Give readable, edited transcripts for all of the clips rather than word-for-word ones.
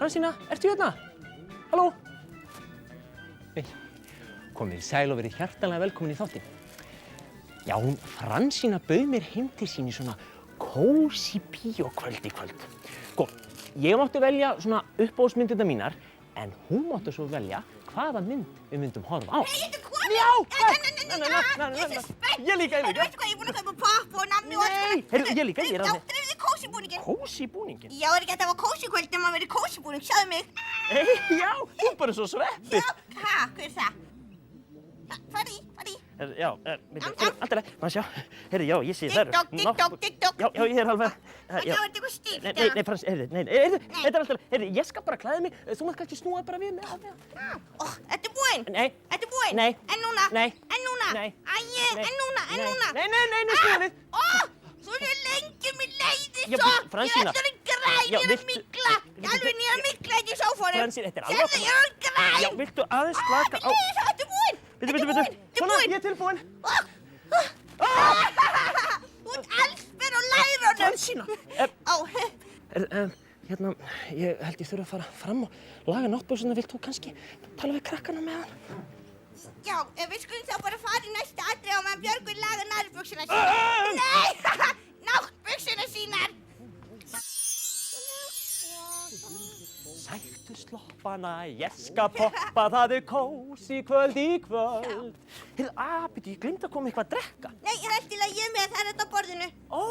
Fransína, ertu hérna? Halló? Nei, komið sæl og verið hjartanlega velkomin í þáttinn. Já, Fransína bauð mér heim til sín í svona kósí bíókvöld í kvöld. Sko, ég mátti velja svona uppáhaldsmyndirnar mínar, en hún mátti svo velja hvaða mynd við myndum horfa á. Nei, þetta er kona! Já! Ég er spennt! Ég líka. Veistu hvað, ég er búin að kaupa popp og namni og allt svona. Nei, heyrðu, ég líka, ég er Já, alveg. dreifðu kósí-búninginn. Kósí-búninginn? Já, er ekki hægt að hafa kósí-kvöld nema að vera í kósí-búning, sjáðu mig. Já, þú er bara svo sveppið. Ha, hver er það? Farðu í. Já, alltaf, maður sjá. Heyrðu, já, ég sé það. TikTok. Já, ég er alveg. Það er eitthvað stílt. Nei, Frans, heyrðu, þetta er alltaf, heyrðu, ég skal bara klæða mig, þú mátt kannski snúa bara við með. Ó, þetta er búinn. Nei. Þetta er búinn. Nei. En núna. Nei. En núna. Nei. Æi, en núna. Nei, snúa við. Ó, þú er lengi mér leiði Já, svo. Fransína. Ég ætla að græn, ég er að mikla. Alveg nýja mikla ekki í sófónum. Fransína, þetta er alveg. Sérðu, ég er að græn. Já, viltu aðeins slaka á. Nei, þetta er búinn. Bíddu. Svona, ég er tilbúinn. Þú ert allsber á lærunum. Fransína. Ó, Hérna, ég held ég þurfa að fara fram og laga náttbuxurnar. Vilt þú kannski tala við krakkana með hann? já, við skulum þá bara fara í næsta atriði á meðan Björgvin lagar nærbuxuna sínar. Nei, náttbuxuna sínar. Sæktu sloppana, ég skal poppa, það er kósí kvöld í kvöld. Heyrðu, bíddu, ég gleymdi að koma eitthvað að drekka. Nei, ég held til að ég með það er þetta á borðinu. Ó,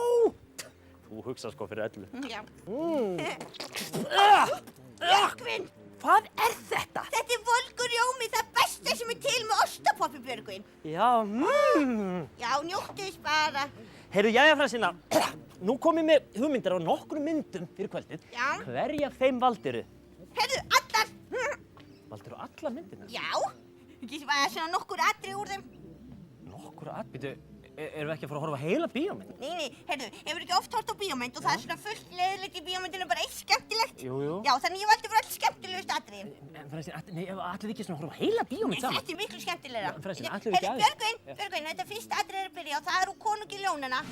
þú hugsa sko fyrir öllu. Já. Mm. Björgvin, Hvað er þetta? þetta er volgur rjómi, það besta sem er til með ostapoppi, Björgvin. Já, Já, njóttu þess bara. Heyrðu, jæja, Fransína, nú komið með hugmyndir á nokkrum myndum fyrir kvöldið. Já. Hverja þeim valdiru? Heyrðu, allar. Valdiru alla myndina? Já, ekki sem að svona nokkur atriði úr þeim. Nokkur atbyttu, erum við ekki að fara að horfa á heila bíómynd? Nei, heyrðu, hefur ekki oft hort á bíómynd og það er svona fullt leiðilegt í bíómyndinu, bara eitt skemmtilegt. Jú. Já, þannig ég valdi fyrir öll skemmtilegustu atriðin. En Fransína, ætlum við ekki svona að horfa á heila bíómynd saman? Þetta er miklu skemmtilegra. Já, Fransína, ætlum við ekki Heyrðu, aðeins? Björgvin, þetta fyrsta atrið er að byrja og það er úr Konungi ljónanna.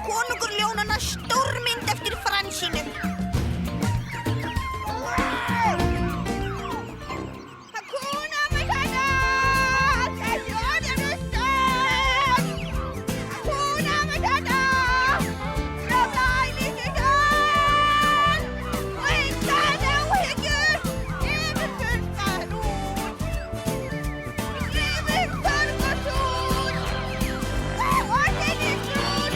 Konungur ljónanna, stórmynd eftir Fransínu. Hakuna Matata! Þessi orðin er stöð! Hakuna Matata! Frá lítið stöð! Og engar áhyggjur! Yfir þurrkar út! Yfir þurrkar út! Og til í slut!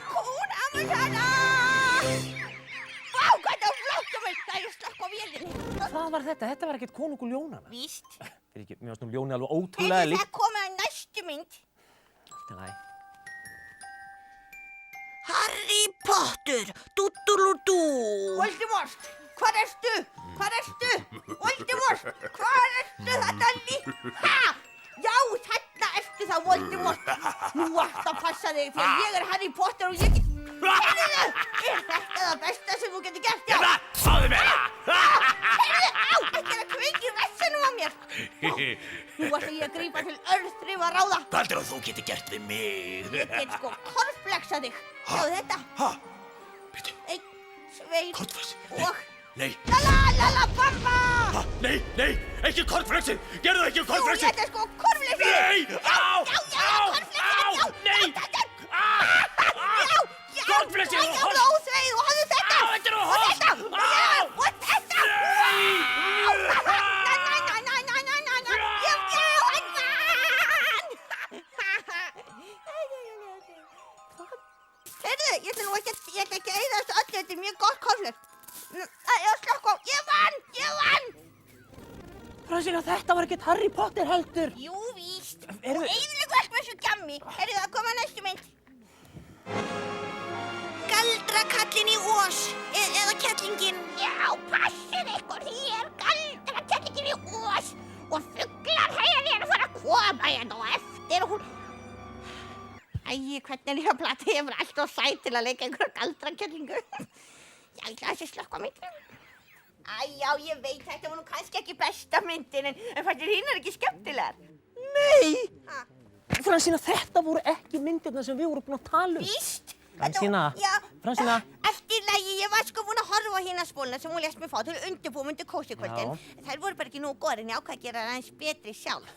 Hakuna Matata! Vá, hvað það flott á mig! Það er að slökka á vélinni. Hvað var þetta? Þetta var ekkert konungur ljónanna. Víst. Fyrir ekki, mér varst nú ljónið alveg ótrúlega Heyrðu, líkt. það er komið að næstu mynd. Allt í lagi. Harry Potter, dúdúlúdú. Voldemort, hvar ertu? Voldemort, hvar ertu þetta Ha! Já, þarna ertu þá, Voldemort. Nú ætti að passa þig, því að ég er Harry Potter og ég get... Heyrðu, er þetta það besta sem þú getur gert, já? Sáðu mér Heyrðu, ekki að kveiki í rassinum á mér. Nú ætla ég að grípa til örþrifa ráða. Hvað heldur að þú geti gert við mig? Ég get sko korflexa þig. Sjáðu þetta. Ha? Býttu, Einn, svein kornflex? og... Nei, Bamba! ha, nei, ekki kornflexi! Gerðu ekki Jú, kornflexi! þetta er sko korflexi! Nei, á, korflexi! nei! Kornflexi Já, og já, óþveið og hafðu þetta! Þetta er Og hoss! þetta! Og þetta! Heyrðu, ég ætla nú ekki að eyða þessu öllu, þetta er mjög gott korflex. Ég var slökk á, ég vann! Fransína, þetta var ekkert Harry Potter heldur. Jú, víst. Heyrðu- Og eyðilegu allt með þessu gjammi. Heyrðu, það kom að næstu mynd. Galdrakallinn í Oz, eða kettlingin. Já, passið ykkur, hér galdrakettlingin í Oz. Og fuglar hægir að fara að koma hérna og eftir. Æi, hvernig er ég að plata? Ég var alltaf sæt til að leika einhverja galdrakjörlingu. Já, ég ætla að þessi slökka myndina. Æ, já, ég veit, þetta var nú kannski ekki besta myndin, en fannst þér hinar ekki skemmtilegar? Nei! Ha, Fransína, þetta voru ekki myndirnar sem við vorum búin að tala um. víst? Fransína, Já. Fransína. Eftir lagi, ég var sko búin að horfa á hina spóluna sem hún lést mig fá til að undirbúa undir kósikvöldin. Þær voru bara ekki nógu góðar en ég ákvað að gera það aðeins betri sjálf.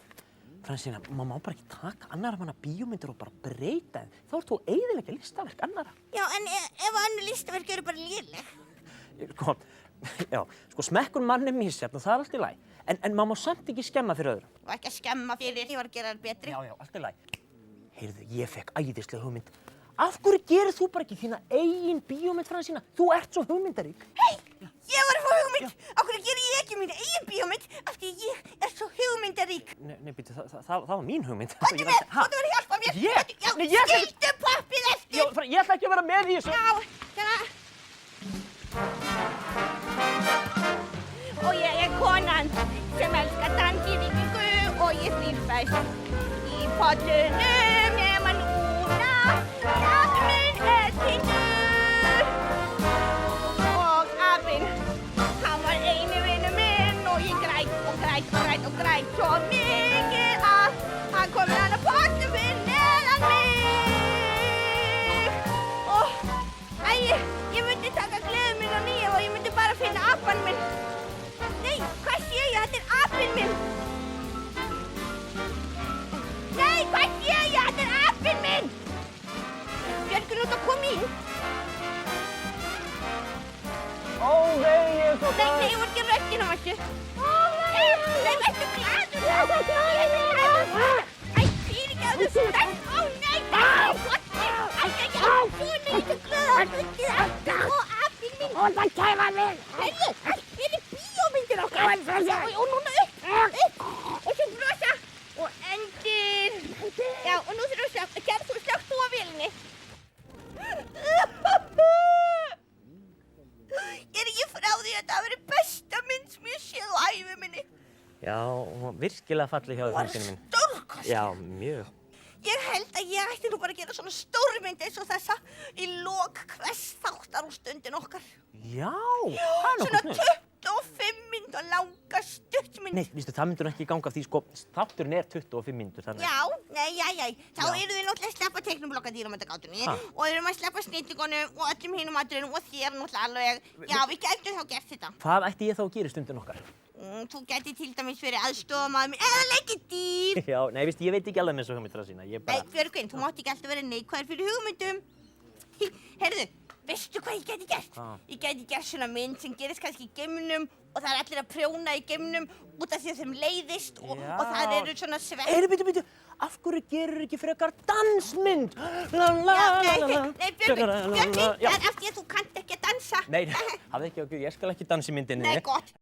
Fransína, maður má bara ekki taka annarra manna bíómyndir og bara breyta þeim. Þá ert þú að eyðileggja listaverk annarra. Já, en ef önnur listaverk eru bara léleg. Sko, smekkur mann er misjafn og það er allt í lagi. En maður má samt ekki skemma fyrir öðrum. Og ekki að skemma fyrir, ég var að gera það betri. Já, allt í lagi. Heyrðu, ég fekk æðislega hugmynd. Af hverju gerir þú bara ekki þína eigin bíómynd, Fransína? Þú ert svo hugmyndarík. Hei, ég var að fá hugmynd. Af hverju gerir ég ekki mína eigin bíómynd? Af því ég er svo hugmyndarík. Nei, býttu, það var mín hugmynd. Komdu með, komdu að hjálpa mér. Ég? Já, Nei, ég ætla ekki- skildu pappið eftir. Já, ég ætla ekki að vera með í þessu. Já, hérna. Og ég er konan sem elskar dansívíkingu og ég þrýfst í pollunum nema núna. Apinn minn er týndur. Og apinn, hann var eini vinur minn og ég græt svo mikið að hann kom með hann að pollum fyrir neðan mig. Ég myndi taka gleðin minn á nýju og ég myndi bara finna apann minn. Nei, hvað sé ég? Þetta er apinn minn. Nei, hvað sé ég? Þetta er apinn minn. Björgun út að koma inn. Ó, nei, ég er svo Nei, ég var ekki röddinn á þessu. Nei, veistu gladur. Æ, fyrirgefðu. Ó, nei, þetta er gottir. Æ, svona er þetta glaður. Og apinn minn. Og það kæfa mig. Heyrðu, fyrir bíómyndir okkar. Og núna upp. Og svo brosa. Og endir. Já, og nú þurfum við slökkt. Kæra, þú slökkt þú á vélinni. Ég er ekki frá því að þetta hafi verið besta mynd sem ég séð á ævi minni. Já, virkilega fallið hjá þér, Fransína mín. Stórkostleg. Já, mjög. Ég held að ég ætti nú bara að gera svona stórmynd eins og þessa í lok hvers þáttar úr stundin okkar. Já, það er Svona nokkuð snuð. 25 mynda langa stuttmynd. Nei, vístu, það myndur ekki ganga því, sko, þátturinn er 25 mínútur, þannig. Já, nei, þá erum við náttúrulega að sleppa teiknublokkadýramyndagátunni og erum að sleppa snillingunum og öllum hinum atriðunum og þér náttúrulega alveg. Já, við gætum þá gert þetta. Hvað ætti ég þá að gera í stundin okkar? Þú gæti til dæmis verið aðstofamaður minn eða leikið dýr. Já, nei, vístu, ég veit ekki alveg með þessu hugmynd, Fransína, ég Nei, bara... Björgvin, þú mátt ekki alltaf vera neikvæður fyrir hugmyndum. Heyrðu, veistu hvað ég gæti gert? Ég gæti gert svona mynd sem gerist kannski í geimnum og það er allir að prjóna í geimnum út af því að þeim leiðist og það eru svona svett. Býtu, af hverju gerur ekki frekar dansmynd? Nei, Björgvin, það er af því að þú kannt ekki að dansa. Nei, hafði ekki ákveð, ég skal ekki dansa í myndinni. Nei, gott.